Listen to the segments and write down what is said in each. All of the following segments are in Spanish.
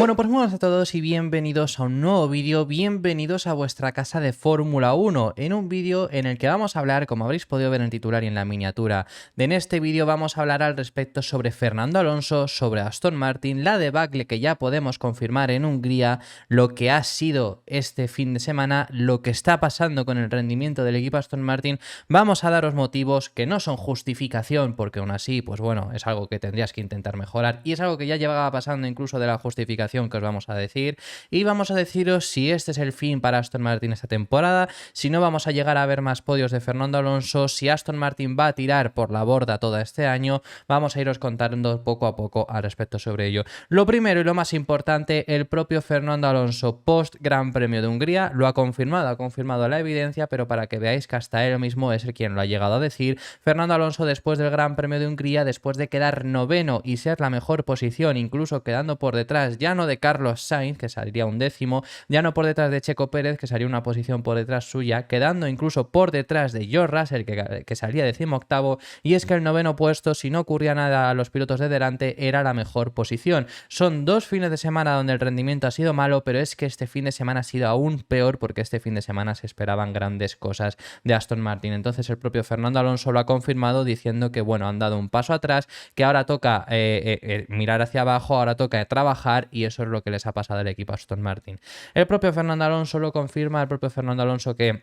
Bueno, pues muy buenas a todos y bienvenidos a un nuevo vídeo, bienvenidos a vuestra casa de Fórmula 1, en un vídeo en el que vamos a hablar, como habréis podido ver en el titular y en la miniatura, en este vídeo vamos a hablar al respecto sobre Fernando Alonso, sobre Aston Martin, la debacle que ya podemos confirmar en Hungría, lo que ha sido este fin de semana, lo que está pasando con el rendimiento del equipo Aston Martin. Vamos a daros motivos que no son justificación, porque aún así, pues bueno, es algo que tendrías que intentar mejorar y es algo que ya llevaba pasando incluso de la justificación que os vamos a decir, y vamos a deciros si este es el fin para Aston Martin esta temporada, si no vamos a llegar a ver más podios de Fernando Alonso, si Aston Martin va a tirar por la borda todo este año. Vamos a iros contando poco a poco al respecto sobre ello. Lo primero y lo más importante, el propio Fernando Alonso post Gran Premio de Hungría lo ha confirmado la evidencia, pero para que veáis que hasta él mismo es el quien lo ha llegado a decir. Fernando Alonso, después del Gran Premio de Hungría, después de quedar noveno y ser la mejor posición, incluso quedando por detrás ya no de Carlos Sainz, que saldría un décimo, ya no por detrás de Checo Pérez, que salía una posición por detrás suya, quedando incluso por detrás de George Russell, que salía decimoctavo, y es que el noveno puesto, si no ocurría nada a los pilotos de delante, era la mejor posición. Son dos fines de semana donde el rendimiento ha sido malo, pero es que este fin de semana ha sido aún peor, porque este fin de semana se esperaban grandes cosas de Aston Martin. Entonces el propio Fernando Alonso lo ha confirmado diciendo que bueno, han dado un paso atrás, que ahora toca mirar hacia abajo, ahora toca trabajar, y eso es lo que les ha pasado al equipo Aston Martin. El propio Fernando Alonso lo confirma, el propio Fernando Alonso que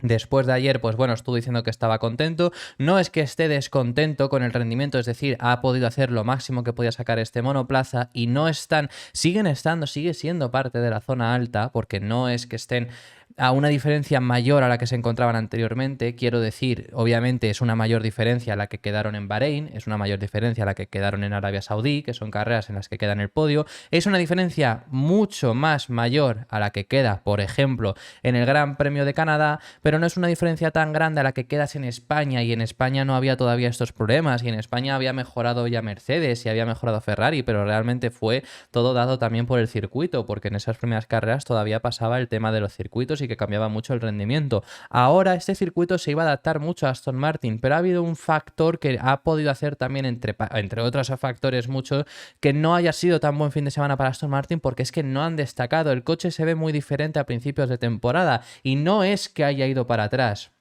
después de ayer, pues bueno, estuvo diciendo que estaba contento. No es que esté descontento con el rendimiento, es decir, ha podido hacer lo máximo que podía sacar este monoplaza y no están, sigue siendo parte de la zona alta, porque no es que estén a una diferencia mayor a la que se encontraban anteriormente. Quiero decir, obviamente es una mayor diferencia a la que quedaron en Bahrein, es una mayor diferencia a la que quedaron en Arabia Saudí, que son carreras en las que queda en el podio, es una diferencia mucho más mayor a la que queda, por ejemplo, en el Gran Premio de Canadá, pero no es una diferencia tan grande a la que quedas en España, y en España no había todavía estos problemas, y en España había mejorado ya Mercedes y había mejorado Ferrari, pero realmente fue todo dado también por el circuito, porque en esas primeras carreras todavía pasaba el tema de los circuitos y que cambiaba mucho el rendimiento. Ahora este circuito se iba a adaptar mucho a Aston Martin, pero ha habido un factor que ha podido hacer también, entre otros factores muchos, que no haya sido tan buen fin de semana para Aston Martin, porque es que no han destacado. El coche se ve muy diferente a principios de temporada y no es que haya ido para atrás,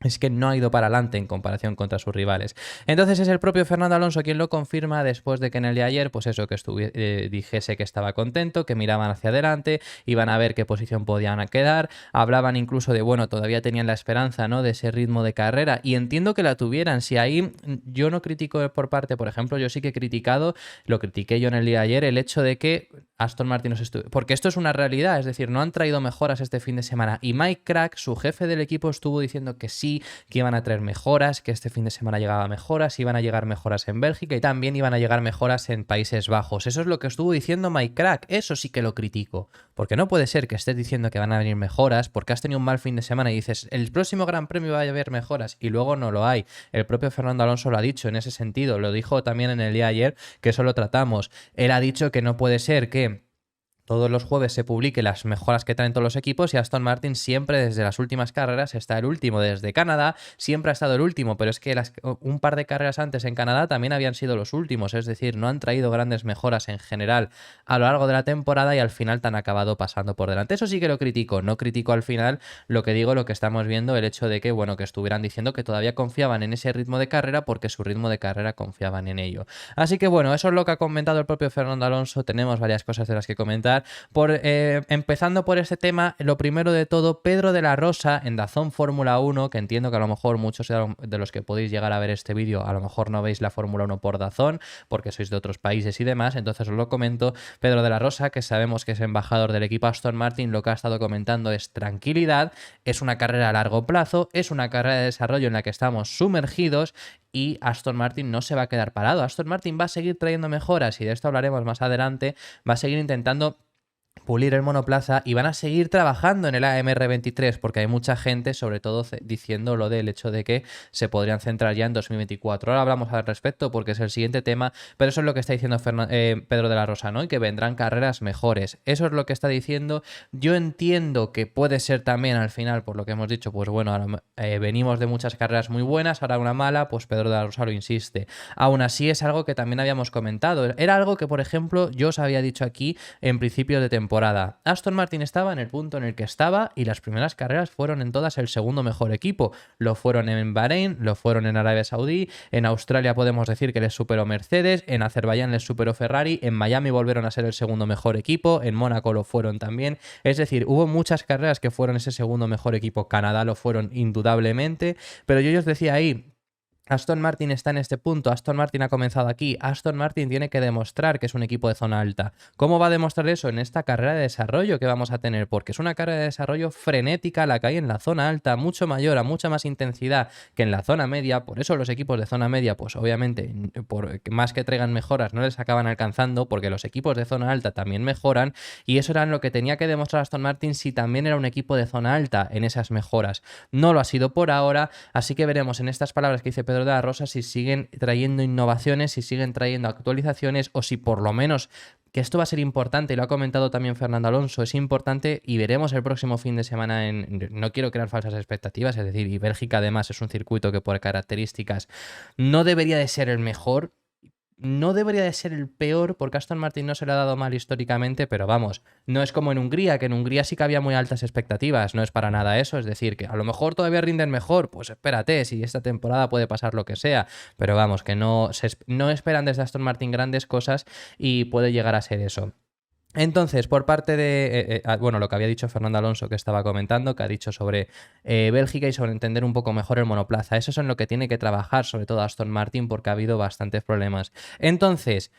es que no ha ido para adelante en comparación contra sus rivales. Entonces es el propio Fernando Alonso quien lo confirma después de que en el de ayer, pues eso, que dijese que estaba contento, que miraban hacia adelante, iban a ver qué posición podían quedar, hablaban incluso de, bueno, todavía tenían la esperanza, ¿no?, de ese ritmo de carrera, y entiendo que la tuvieran. Si ahí yo no critico por parte, por ejemplo, yo sí que he criticado, lo critiqué yo en el día de ayer, el hecho de que Aston Martin nos estuvo, porque esto es una realidad, es decir, no han traído mejoras este fin de semana, y Mike Crack, su jefe del equipo, estuvo diciendo que sí, que iban a traer mejoras, que este fin de semana llegaba mejoras, iban a llegar mejoras en Bélgica y también iban a llegar mejoras en Países Bajos. Eso es lo que estuvo diciendo Mike Crack, eso sí que lo critico, porque no puede ser que estés diciendo que van a venir mejoras porque has tenido un mal fin de semana y dices, el próximo Gran Premio va a haber mejoras, y luego no lo hay. El propio Fernando Alonso lo ha dicho en ese sentido, lo dijo también en el día de ayer, que eso lo tratamos. Él ha dicho que no puede ser que todos los jueves se publiquen las mejoras que traen todos los equipos, y Aston Martin siempre desde las últimas carreras está el último. Desde Canadá siempre ha estado el último, pero es que un par de carreras antes en Canadá también habían sido los últimos, es decir, no han traído grandes mejoras en general a lo largo de la temporada y al final te han acabado pasando por delante. Eso sí que lo critico, no critico al final lo que digo, lo que estamos viendo, el hecho de que, bueno, que estuvieran diciendo que todavía confiaban en ese ritmo de carrera porque su ritmo de carrera confiaban en ello. Así que bueno, eso es lo que ha comentado el propio Fernando Alonso. Tenemos varias cosas de las que comentar. Empezando por este tema, lo primero de todo, Pedro de la Rosa en DAZN Fórmula 1, que entiendo que a lo mejor muchos de los que podéis llegar a ver este vídeo a lo mejor no veis la Fórmula 1 por DAZN porque sois de otros países y demás, entonces os lo comento. Pedro de la Rosa, que sabemos que es embajador del equipo Aston Martin, lo que ha estado comentando es tranquilidad, es una carrera a largo plazo, es una carrera de desarrollo en la que estamos sumergidos y Aston Martin no se va a quedar parado. Aston Martin va a seguir trayendo mejoras, y de esto hablaremos más adelante, va a seguir intentando pulir el monoplaza y van a seguir trabajando en el AMR23 porque hay mucha gente, sobre todo diciendo lo del hecho de que se podrían centrar ya en 2024. Ahora hablamos al respecto porque es el siguiente tema, pero eso es lo que está diciendo Pedro de la Rosa, ¿no? Y que vendrán carreras mejores. Eso es lo que está diciendo. Yo entiendo que puede ser también al final, por lo que hemos dicho, pues bueno, ahora, venimos de muchas carreras muy buenas, ahora una mala, pues Pedro de la Rosa lo insiste. Aún así es algo que también habíamos comentado. Era algo que, por ejemplo, yo os había dicho aquí en principio de temporada. Aston Martin estaba en el punto en el que estaba y las primeras carreras fueron en todas el segundo mejor equipo. Lo fueron en Bahrein, lo fueron en Arabia Saudí, en Australia podemos decir que les superó Mercedes, en Azerbaiyán les superó Ferrari, en Miami volvieron a ser el segundo mejor equipo, en Mónaco lo fueron también. Es decir, hubo muchas carreras que fueron ese segundo mejor equipo. Canadá lo fueron indudablemente, pero yo os decía ahí, Aston Martin está en este punto, Aston Martin ha comenzado aquí, Aston Martin tiene que demostrar que es un equipo de zona alta. ¿Cómo va a demostrar eso? En esta carrera de desarrollo que vamos a tener, porque es una carrera de desarrollo frenética la que hay en la zona alta, mucho mayor, a mucha más intensidad que en la zona media. Por eso los equipos de zona media, pues obviamente, por más que traigan mejoras, no les acaban alcanzando, porque los equipos de zona alta también mejoran, y eso era lo que tenía que demostrar Aston Martin si también era un equipo de zona alta en esas mejoras. No lo ha sido por ahora, así que veremos en estas palabras que dice Pedro de la Rosa si siguen trayendo innovaciones, si siguen trayendo actualizaciones o si por lo menos, que esto va a ser importante y lo ha comentado también Fernando Alonso, es importante y veremos el próximo fin de semana no quiero crear falsas expectativas, es decir, y Bélgica además es un circuito que por características no debería de ser el mejor. No debería de ser el peor porque Aston Martin no se le ha dado mal históricamente, pero vamos, no es como en Hungría, que en Hungría sí que había muy altas expectativas, no es para nada eso, es decir, que a lo mejor todavía rinden mejor, pues espérate, si esta temporada puede pasar lo que sea, pero vamos, que no esperan desde Aston Martin grandes cosas y puede llegar a ser eso. Entonces, por parte de, bueno, lo que había dicho Fernando Alonso que estaba comentando, que ha dicho sobre Bélgica y sobre entender un poco mejor el monoplaza. Eso es en lo que tiene que trabajar, sobre todo Aston Martin, porque ha habido bastantes problemas. Entonces,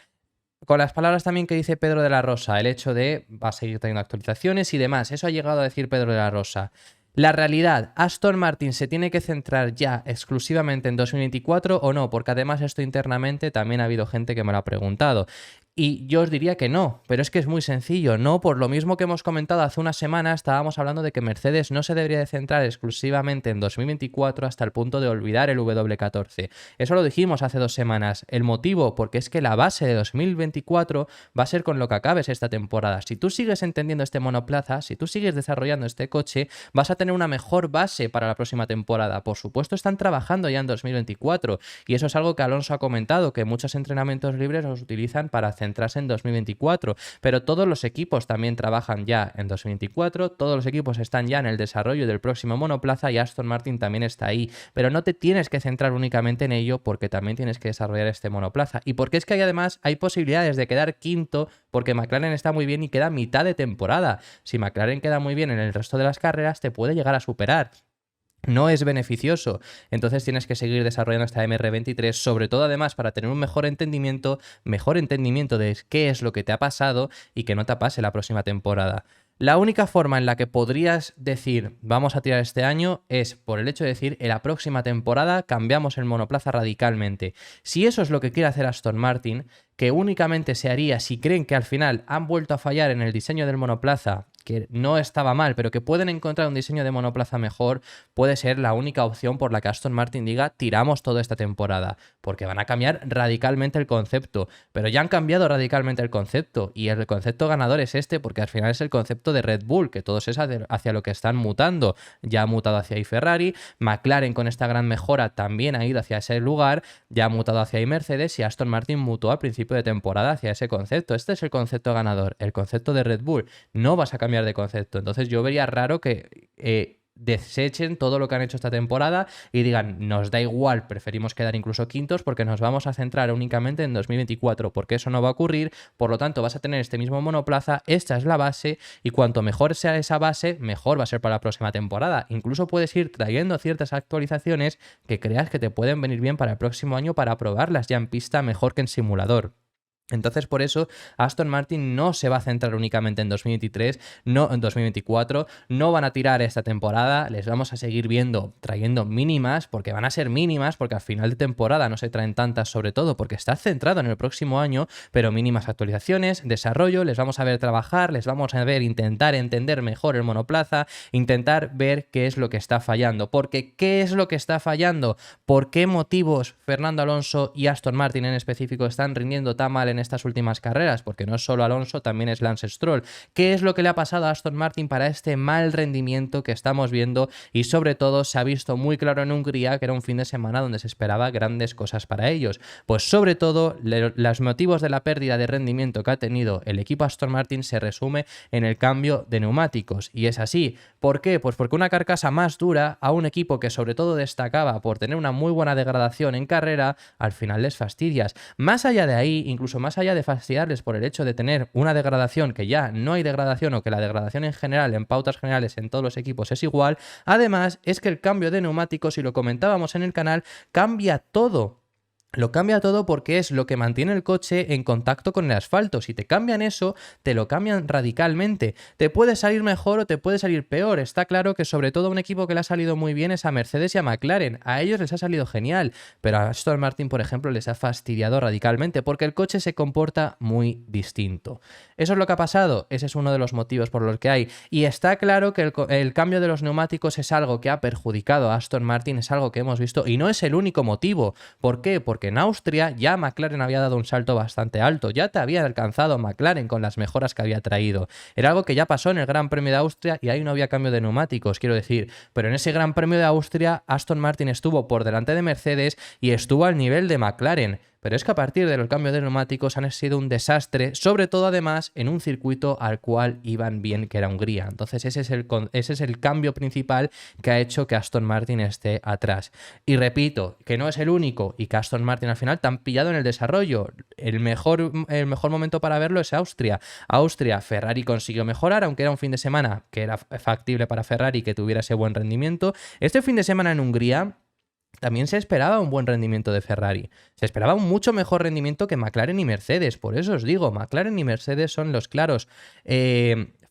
con las palabras también que dice Pedro de la Rosa, el hecho de va a seguir teniendo actualizaciones y demás, eso ha llegado a decir Pedro de la Rosa. La realidad, ¿Aston Martin se tiene que centrar ya exclusivamente en 2024 o no? Porque además esto internamente también ha habido gente que me lo ha preguntado. Y yo os diría que no, pero es que es muy sencillo, no, por lo mismo que hemos comentado hace una semana, estábamos hablando de que Mercedes no se debería de centrar exclusivamente en 2024 hasta el punto de olvidar el W14. Eso lo dijimos hace 2 semanas. El motivo, porque es que la base de 2024 va a ser con lo que acabes esta temporada. Si tú sigues entendiendo este monoplaza, si tú sigues desarrollando este coche, vas a tener una mejor base para la próxima temporada. Por supuesto, están trabajando ya en 2024 y eso es algo que Alonso ha comentado, que muchos entrenamientos libres los utilizan para centrarse en 2024, pero todos los equipos también trabajan ya en 2024, todos los equipos están ya en el desarrollo del próximo monoplaza y Aston Martin también está ahí, pero no te tienes que centrar únicamente en ello porque también tienes que desarrollar este monoplaza y porque es que además hay posibilidades de quedar quinto porque McLaren está muy bien y queda mitad de temporada. Si McLaren queda muy bien en el resto de las carreras te puede llegar a superar. No es beneficioso, entonces tienes que seguir desarrollando esta MR23, sobre todo además para tener un mejor entendimiento de qué es lo que te ha pasado y que no te pase la próxima temporada. La única forma en la que podrías decir vamos a tirar este año es por el hecho de decir en la próxima temporada cambiamos el monoplaza radicalmente. Si eso es lo que quiere hacer Aston Martin, que únicamente se haría si creen que al final han vuelto a fallar en el diseño del monoplaza, que no estaba mal, pero que pueden encontrar un diseño de monoplaza mejor, puede ser la única opción por la que Aston Martin diga tiramos toda esta temporada, porque van a cambiar radicalmente el concepto, pero ya han cambiado radicalmente el concepto, y el concepto ganador es este, porque al final es el concepto de Red Bull, que todos es hacia lo que están mutando, ya ha mutado hacia ahí Ferrari, McLaren con esta gran mejora también ha ido hacia ese lugar, ya ha mutado hacia ahí Mercedes, y Aston Martin mutó al principio de temporada hacia ese concepto. Este es el concepto ganador, el concepto de Red Bull. No vas a cambiar de concepto. Entonces yo vería raro que desechen todo lo que han hecho esta temporada y digan, nos da igual, preferimos quedar incluso quintos porque nos vamos a centrar únicamente en 2024, porque eso no va a ocurrir, por lo tanto vas a tener este mismo monoplaza, esta es la base y cuanto mejor sea esa base, mejor va a ser para la próxima temporada. Incluso puedes ir trayendo ciertas actualizaciones que creas que te pueden venir bien para el próximo año para probarlas ya en pista mejor que en simulador. Entonces, por eso, Aston Martin no se va a centrar únicamente en 2023, no en 2024, no van a tirar esta temporada, les vamos a seguir viendo trayendo mínimas, porque van a ser mínimas, porque al final de temporada no se traen tantas, sobre todo porque está centrado en el próximo año, pero mínimas actualizaciones, desarrollo, les vamos a ver trabajar, les vamos a ver intentar entender mejor el monoplaza, intentar ver qué es lo que está fallando, porque ¿qué es lo que está fallando? ¿Por qué motivos Fernando Alonso y Aston Martin en específico están rindiendo tan mal en estas últimas carreras? Porque no es solo Alonso, también es Lance Stroll. ¿Qué es lo que le ha pasado a Aston Martin para este mal rendimiento que estamos viendo? Y sobre todo se ha visto muy claro en Hungría, que era un fin de semana donde se esperaba grandes cosas para ellos. Pues sobre todo los motivos de la pérdida de rendimiento que ha tenido el equipo Aston Martin se resume en el cambio de neumáticos. Y es así. ¿Por qué? Pues porque una carcasa más dura a un equipo que sobre todo destacaba por tener una muy buena degradación en carrera, al final les fastidias. Más allá de ahí, incluso más allá de fastidiarles por el hecho de tener una degradación, que ya no hay degradación o que la degradación en general, en pautas generales en todos los equipos es igual, además es que el cambio de neumáticos, y lo comentábamos en el canal, cambia todo. Lo cambia todo porque es lo que mantiene el coche en contacto con el asfalto. Si te cambian eso, te lo cambian radicalmente. Te puede salir mejor o te puede salir peor. Está claro que sobre todo un equipo que le ha salido muy bien es a Mercedes y a McLaren. A ellos les ha salido genial, pero a Aston Martin, por ejemplo, les ha fastidiado radicalmente porque el coche se comporta muy distinto. ¿Eso es lo que ha pasado? Ese es uno de los motivos por los que hay. Y está claro que el cambio de los neumáticos es algo que ha perjudicado a Aston Martin, es algo que hemos visto y no es el único motivo. ¿Por qué? Porque en Austria ya McLaren había dado un salto bastante alto, ya te había alcanzado McLaren con las mejoras que había traído. Era algo que ya pasó en el Gran Premio de Austria y ahí no había cambio de neumáticos, quiero decir. Pero en ese Gran Premio de Austria, Aston Martin estuvo por delante de Mercedes y estuvo al nivel de McLaren. Pero es que a partir del cambio de neumáticos han sido un desastre, sobre todo además en un circuito al cual iban bien, que era Hungría. Entonces ese es el cambio principal que ha hecho que Aston Martin esté atrás. Y repito, que no es el único y que Aston Martin al final te han pillado en el desarrollo. El mejor momento para verlo es Austria. Ferrari consiguió mejorar, aunque era un fin de semana que era factible para Ferrari que tuviera ese buen rendimiento. Este fin de semana en Hungría también se esperaba un buen rendimiento de Ferrari. Se esperaba un mucho mejor rendimiento que McLaren y Mercedes. Por eso os digo, McLaren y Mercedes son los claros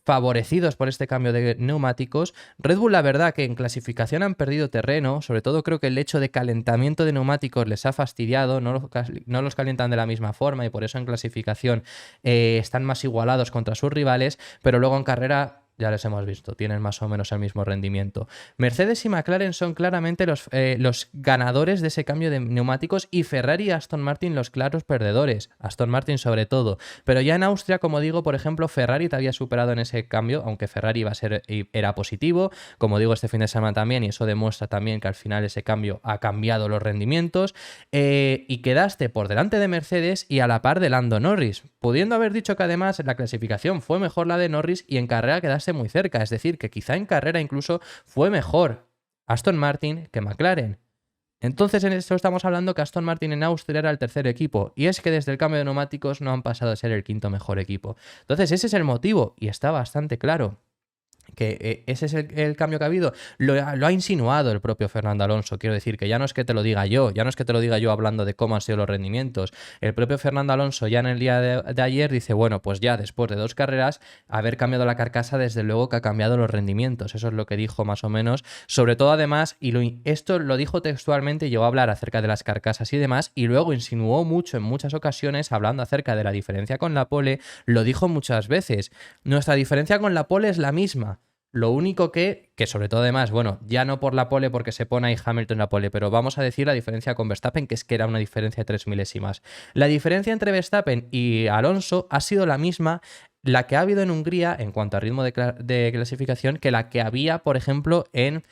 favorecidos por este cambio de neumáticos. Red Bull, la verdad que en clasificación han perdido terreno. Sobre todo creo que el hecho de calentamiento de neumáticos les ha fastidiado. No los calientan de la misma forma y por eso en clasificación están más igualados contra sus rivales. Pero luego en carrera ya les hemos visto, tienen más o menos el mismo rendimiento. Mercedes y McLaren son claramente los ganadores de ese cambio de neumáticos y Ferrari y Aston Martin los claros perdedores. Aston Martin sobre todo. Pero ya en Austria, como digo, por ejemplo, Ferrari te había superado en ese cambio, aunque Ferrari era positivo. Como digo, este fin de semana también, y eso demuestra también que al final ese cambio ha cambiado los rendimientos. Y quedaste por delante de Mercedes y a la par de Lando Norris, pudiendo haber dicho que además la clasificación fue mejor la de Norris y en carrera quedaste muy cerca, es decir, que quizá en carrera incluso fue mejor Aston Martin que McLaren. Entonces en esto estamos hablando que Aston Martin en Austria era el tercer equipo y es que desde el cambio de neumáticos no han pasado a ser el quinto mejor equipo. Entonces ese es el motivo y está bastante claro. Que ese es el cambio que ha habido. Lo ha insinuado el propio Fernando Alonso. Quiero decir que ya no es que te lo diga yo, ya no es que te lo diga yo hablando de cómo han sido los rendimientos. El propio Fernando Alonso ya en el día de ayer dice, bueno, pues ya después de 2 carreras, haber cambiado la carcasa, desde luego que ha cambiado los rendimientos. Eso es lo que dijo más o menos. Sobre todo además, esto lo dijo textualmente, llegó a hablar acerca de las carcasas y demás, y luego insinuó mucho en muchas ocasiones, hablando acerca de la diferencia con la pole, lo dijo muchas veces. Nuestra diferencia con la pole es la misma. Lo único que sobre todo además, bueno, ya no por la pole porque se pone ahí Hamilton en la pole, pero vamos a decir la diferencia con Verstappen, que es que era una diferencia de 3 milésimas. La diferencia entre Verstappen y Alonso ha sido la misma, la que ha habido en Hungría en cuanto a ritmo de clasificación, que la que había, por ejemplo, en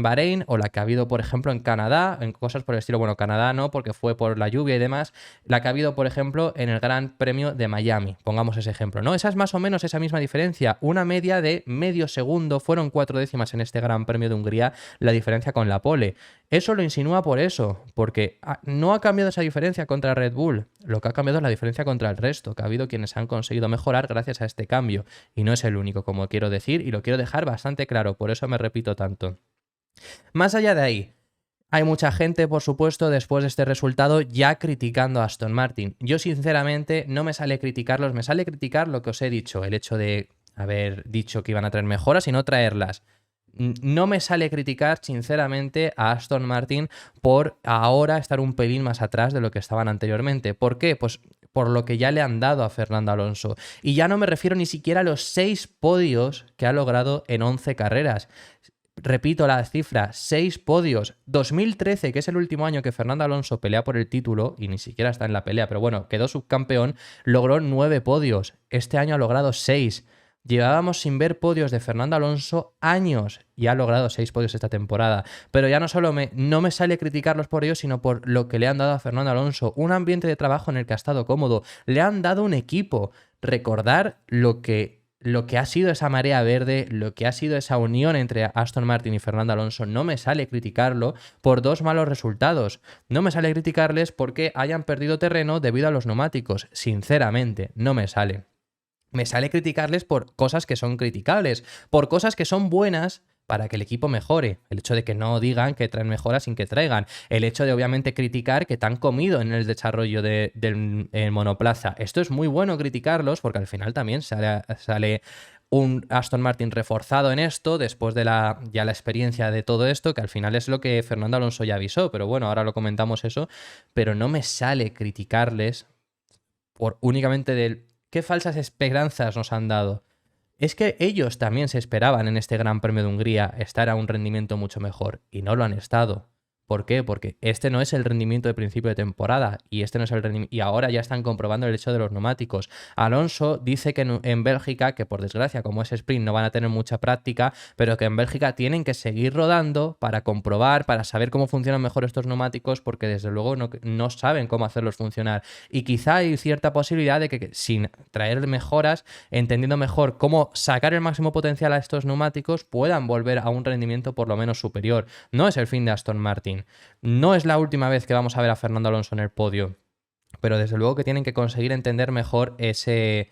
Bahrein o la que ha habido, por ejemplo, en Canadá, en cosas por el estilo. Bueno, Canadá no, porque fue por la lluvia y demás. La que ha habido, por ejemplo, en el Gran Premio de Miami. Pongamos ese ejemplo, ¿no? Esa es más o menos esa misma diferencia. Una media de medio segundo. Fueron 4 décimas en este Gran Premio de Hungría la diferencia con la pole. Eso lo insinúa por eso, porque no ha cambiado esa diferencia contra Red Bull. Lo que ha cambiado es la diferencia contra el resto, que ha habido quienes han conseguido mejorar gracias a este cambio. Y no es el único, como quiero decir, y lo quiero dejar bastante claro, por eso me repito tanto. Más allá de ahí, Hay mucha gente, por supuesto, después de este resultado ya criticando a Aston Martin. Yo, sinceramente, no me sale criticarlos, me sale criticar lo que os he dicho, el hecho de haber dicho que iban a traer mejoras y no traerlas. No me sale criticar, sinceramente, a Aston Martin por ahora estar un pelín más atrás de lo que estaban anteriormente. ¿Por qué? Pues por lo que ya le han dado a Fernando Alonso. Y ya no me refiero ni siquiera a los 6 podios que ha logrado en 11 carreras. Repito la cifra, 6 podios. 2013, que es el último año que Fernando Alonso pelea por el título, y ni siquiera está en la pelea, pero bueno, quedó subcampeón, logró 9 podios. Este año ha logrado 6. Llevábamos sin ver podios de Fernando Alonso años y ha logrado 6 podios esta temporada. Pero ya no me sale criticarlos por ello, sino por lo que le han dado a Fernando Alonso. Un ambiente de trabajo en el que ha estado cómodo. Le han dado un equipo. Recordar lo que ha sido esa marea verde, lo que ha sido esa unión entre Aston Martin y Fernando Alonso. No me sale criticarlo por 2 malos resultados. No me sale criticarles porque hayan perdido terreno debido a los neumáticos. Sinceramente, no me sale. Me sale criticarles por cosas que son criticables, por cosas que son buenas para que el equipo mejore. El hecho de que no digan que traen mejoras sin que traigan. El hecho de, obviamente, criticar que te han comido en el desarrollo del monoplaza. Esto es muy bueno criticarlos porque al final también sale un Aston Martin reforzado en esto después de la experiencia de todo esto, que al final es lo que Fernando Alonso ya avisó. Pero bueno, ahora lo comentamos eso. Pero no me sale criticarles por únicamente del... ¿Qué falsas esperanzas nos han dado? Es que ellos también se esperaban en este Gran Premio de Hungría estar a un rendimiento mucho mejor y no lo han estado. ¿Por qué? Porque este no es el rendimiento de principio de temporada y este no es el rendimiento, y ahora ya están comprobando el hecho de los neumáticos. Alonso dice que en Bélgica, que por desgracia como es sprint no van a tener mucha práctica, pero que en Bélgica tienen que seguir rodando para comprobar, para saber cómo funcionan mejor estos neumáticos, porque desde luego no saben cómo hacerlos funcionar. Y quizá hay cierta posibilidad de que sin traer mejoras, entendiendo mejor cómo sacar el máximo potencial a estos neumáticos, puedan volver a un rendimiento por lo menos superior. No es el fin de Aston Martin. No es la última vez que vamos a ver a Fernando Alonso en el podio, pero desde luego que tienen que conseguir entender mejor esos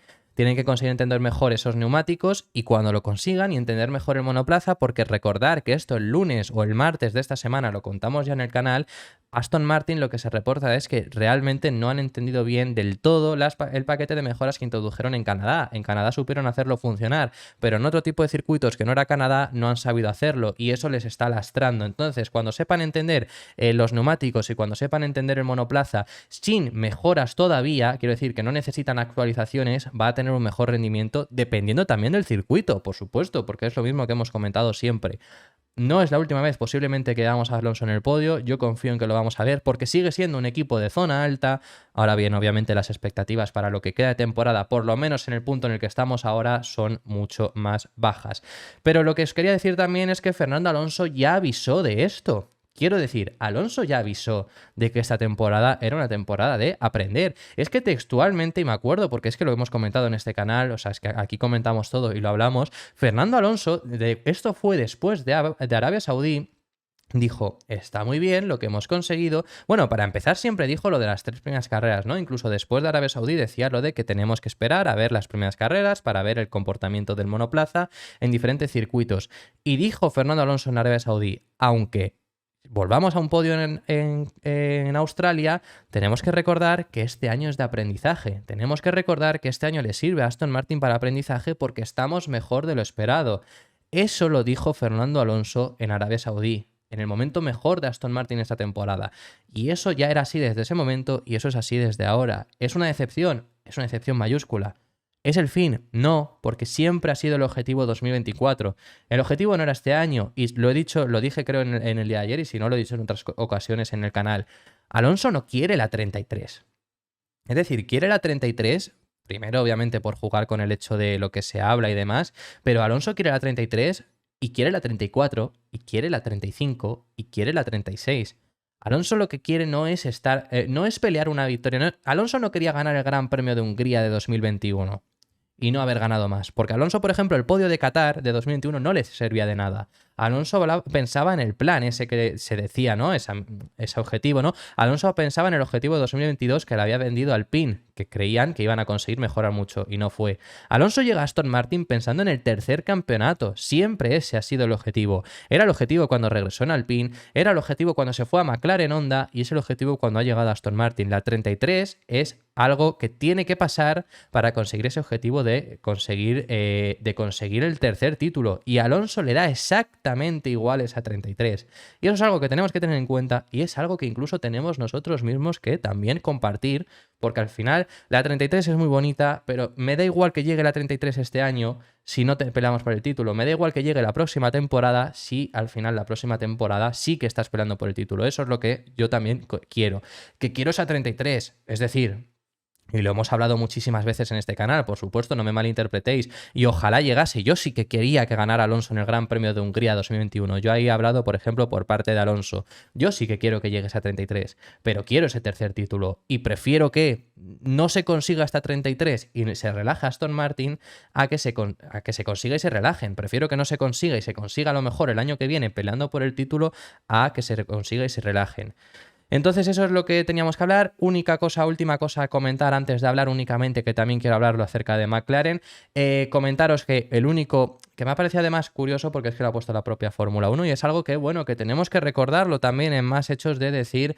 neumáticos, y cuando lo consigan y entender mejor el monoplaza, porque recordar que esto el lunes o el martes de esta semana lo contamos ya en el canal, Aston Martin lo que se reporta es que realmente no han entendido bien del todo el paquete de mejoras que introdujeron en Canadá. En Canadá supieron hacerlo funcionar, pero en otro tipo de circuitos que no era Canadá no han sabido hacerlo y eso les está lastrando. Entonces, cuando sepan entender los neumáticos y cuando sepan entender el monoplaza sin mejoras todavía, quiero decir que no necesitan actualizaciones, va a tener un mejor rendimiento dependiendo también del circuito, por supuesto, porque es lo mismo que hemos comentado siempre. No es la última vez posiblemente que veamos a Alonso en el podio, yo confío en que lo vamos a ver porque sigue siendo un equipo de zona alta. Ahora bien, obviamente las expectativas para lo que queda de temporada, por lo menos en el punto en el que estamos ahora, son mucho más bajas. Pero lo que os quería decir también es que Fernando Alonso ya avisó de esto. Quiero decir, Alonso ya avisó de que esta temporada era una temporada de aprender. Es que textualmente, y me acuerdo porque es que lo hemos comentado en este canal, o sea, es que aquí comentamos todo y lo hablamos, Fernando Alonso, esto fue después de Arabia Saudí, dijo, está muy bien lo que hemos conseguido. Bueno, para empezar siempre dijo lo de las 3 primeras carreras, ¿no? Incluso después de Arabia Saudí decía lo de que tenemos que esperar a ver las primeras carreras para ver el comportamiento del monoplaza en diferentes circuitos. Y dijo Fernando Alonso en Arabia Saudí, aunque volvamos a un podio en Australia, tenemos que recordar que este año es de aprendizaje. Tenemos que recordar que este año le sirve a Aston Martin para aprendizaje porque estamos mejor de lo esperado. Eso lo dijo Fernando Alonso en Arabia Saudí, en el momento mejor de Aston Martin esta temporada. Y eso ya era así desde ese momento y eso es así desde ahora. ¿Es una decepción? Es una decepción mayúscula. ¿Es el fin? No, porque siempre ha sido el objetivo 2024. El objetivo no era este año, y lo he dicho, lo dije creo en el día de ayer, y si no lo he dicho en otras ocasiones en el canal. Alonso no quiere la 33. Es decir, quiere la 33, primero obviamente por jugar con el hecho de lo que se habla y demás, pero Alonso quiere la 33 y quiere la 34 y quiere la 35 y quiere la 36. Alonso lo que quiere no es no es pelear una victoria. Alonso no quería ganar el Gran Premio de Hungría de 2021. Y no haber ganado más. Porque Alonso, por ejemplo, el podio de Qatar de 2021 no le servía de nada. Alonso pensaba en el plan ese que se decía, ¿no? Ese objetivo, ¿no? Alonso pensaba en el objetivo de 2022 que le había vendido Alpine, que creían que iban a conseguir mejorar mucho y no fue. Alonso llega a Aston Martin pensando en el tercer campeonato. Siempre ese ha sido el objetivo. Era el objetivo cuando regresó en Alpine, era el objetivo cuando se fue a McLaren Honda y es el objetivo cuando ha llegado a Aston Martin. La 33 es algo que tiene que pasar para conseguir ese objetivo de conseguir el tercer título. Y Alonso le da exactamente igual esa 33. Y eso es algo que tenemos que tener en cuenta y es algo que incluso tenemos nosotros mismos que también compartir, porque al final la 33 es muy bonita, pero me da igual que llegue la 33 este año si no te peleamos por el título. Me da igual que llegue la próxima temporada si al final la próxima temporada sí que estás peleando por el título. Eso es lo que yo también quiero. Que quiero esa 33, es decir... Y lo hemos hablado muchísimas veces en este canal, por supuesto, no me malinterpretéis. Y ojalá llegase. Yo sí que quería que ganara Alonso en el Gran Premio de Hungría 2021. Yo ahí he hablado, por ejemplo, por parte de Alonso. Yo sí que quiero que llegue a 33, pero quiero ese tercer título. Y prefiero que no se consiga hasta 33 y se relaje Aston Martin a que se consiga y se relajen. Prefiero que no se consiga y se consiga a lo mejor el año que viene peleando por el título a que se consiga y se relajen. Entonces eso es lo que teníamos que hablar. Última cosa a comentar antes de hablar únicamente, que también quiero hablarlo acerca de McLaren. Comentaros que el único que me ha parecido además curioso, porque es que lo ha puesto la propia Fórmula 1 y es algo que, bueno, que tenemos que recordarlo también en más hechos de decir...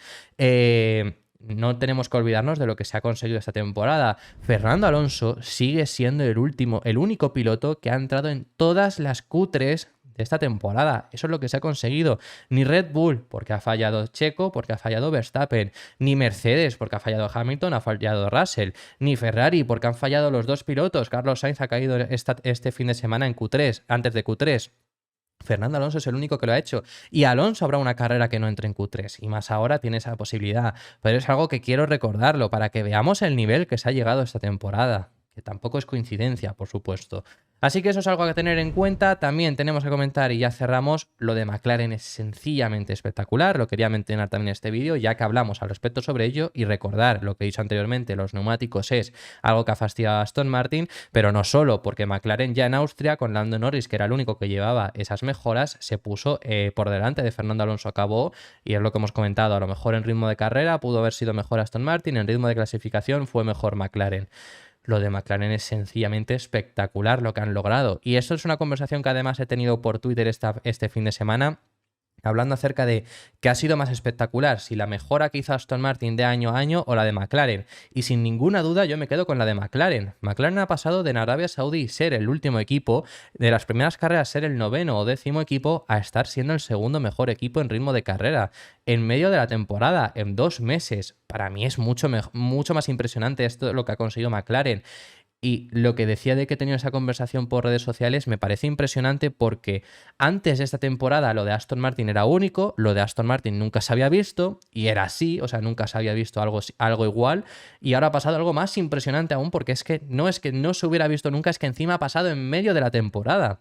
no tenemos que olvidarnos de lo que se ha conseguido esta temporada. Fernando Alonso sigue siendo el único piloto que ha entrado en todas las Q3 de esta temporada. Eso es lo que se ha conseguido. Ni Red Bull, porque ha fallado Checo, porque ha fallado Verstappen. Ni Mercedes, porque ha fallado Hamilton, ha fallado Russell. Ni Ferrari, porque han fallado los dos pilotos. Carlos Sainz ha caído este fin de semana en Q3, antes de Q3. Fernando Alonso es el único que lo ha hecho. Y Alonso habrá una carrera que no entre en Q3. Y más ahora tiene esa posibilidad. Pero es algo que quiero recordarlo para que veamos el nivel que se ha llegado esta temporada. Que tampoco es coincidencia, por supuesto. Así que eso es algo a tener en cuenta. También tenemos que comentar, y ya cerramos, lo de McLaren es sencillamente espectacular. Lo quería mencionar también en este vídeo, ya que hablamos al respecto sobre ello. Y recordar lo que he dicho anteriormente, los neumáticos es algo que ha fastidiado a Aston Martin, pero no solo, porque McLaren ya en Austria, con Lando Norris, que era el único que llevaba esas mejoras, se puso por delante de Fernando Alonso. Acabó, y es lo que hemos comentado, a lo mejor en ritmo de carrera pudo haber sido mejor Aston Martin, en ritmo de clasificación fue mejor McLaren. Lo de McLaren es sencillamente espectacular lo que han logrado. Y eso es una conversación que además he tenido por Twitter este fin de semana, hablando acerca de qué ha sido más espectacular, si la mejora que hizo Aston Martin de año a año o la de McLaren. Y sin ninguna duda yo me quedo con la de McLaren. McLaren ha pasado de en Arabia Saudí ser el último equipo, de las primeras carreras ser el 9º o 10º equipo, a estar siendo el segundo mejor equipo en ritmo de carrera. En medio de la temporada, en 2 meses. Para mí es mucho más impresionante esto lo que ha conseguido McLaren. Y lo que decía de que he tenido esa conversación por redes sociales me parece impresionante porque antes de esta temporada lo de Aston Martin era único, lo de Aston Martin nunca se había visto y era así, o sea, nunca se había visto algo igual, y ahora ha pasado algo más impresionante aún porque es que no se hubiera visto nunca, es que encima ha pasado en medio de la temporada.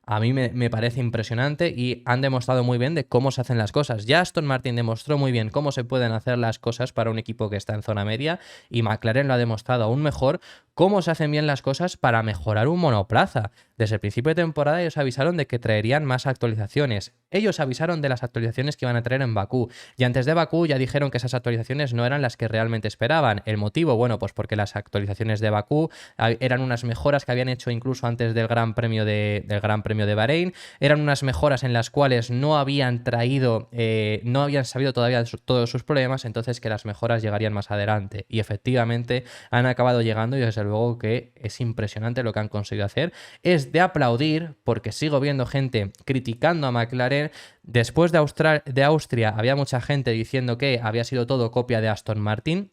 A mí me parece impresionante y han demostrado muy bien de cómo se hacen las cosas. Ya Aston Martin demostró muy bien cómo se pueden hacer las cosas para un equipo que está en zona media y McLaren lo ha demostrado aún mejor cómo se hacen bien las cosas para mejorar un monoplaza. Desde el principio de temporada ellos avisaron de que traerían más actualizaciones. Ellos avisaron de las actualizaciones que iban a traer en Bakú. Y antes de Bakú ya dijeron que esas actualizaciones no eran las que realmente esperaban. ¿El motivo? Bueno, pues porque las actualizaciones de Bakú eran unas mejoras que habían hecho incluso antes del Gran Premio de Bahrein. Eran unas mejoras en las cuales no habían sabido todavía todos sus problemas, entonces que las mejoras llegarían más adelante. Y efectivamente han acabado llegando y desde luego que es impresionante lo que han conseguido hacer. Es de aplaudir porque sigo viendo gente criticando a McLaren. Después de Austria había mucha gente diciendo que había sido todo copia de Aston Martin.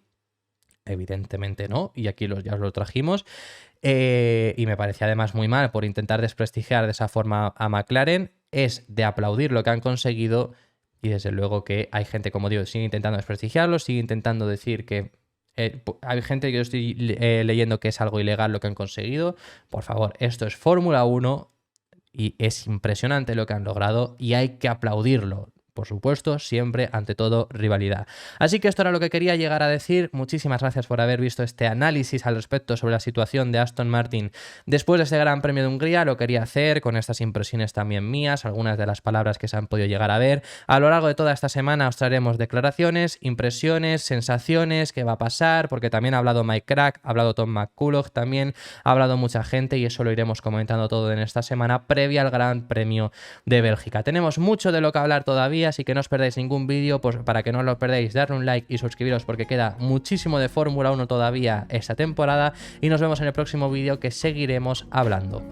Evidentemente no, y aquí ya os lo trajimos. Y me parecía además muy mal por intentar desprestigiar de esa forma a McLaren. Es de aplaudir lo que han conseguido y desde luego que hay gente, como digo, sigue intentando desprestigiarlo, sigue intentando decir que hay gente que yo estoy leyendo que es algo ilegal lo que han conseguido. Por favor, esto es Fórmula 1 y es impresionante lo que han logrado y hay que aplaudirlo. por supuesto, siempre, ante todo, rivalidad. Así que esto era lo que quería llegar a decir. Muchísimas gracias por haber visto este análisis al respecto sobre la situación de Aston Martin después de este Gran Premio de Hungría. Lo quería hacer con estas impresiones también mías, algunas de las palabras que se han podido llegar a ver. A lo largo de toda esta semana os traeremos declaraciones, impresiones, sensaciones, qué va a pasar, porque también ha hablado Mike Crack, ha hablado Tom McCulloch, también ha hablado mucha gente y eso lo iremos comentando todo en esta semana previa al Gran Premio de Bélgica. Tenemos mucho de lo que hablar todavía, así que no os perdáis ningún vídeo, pues para que no lo perdáis, darle un like y suscribiros porque queda muchísimo de Fórmula 1 todavía esta temporada y nos vemos en el próximo vídeo que seguiremos hablando.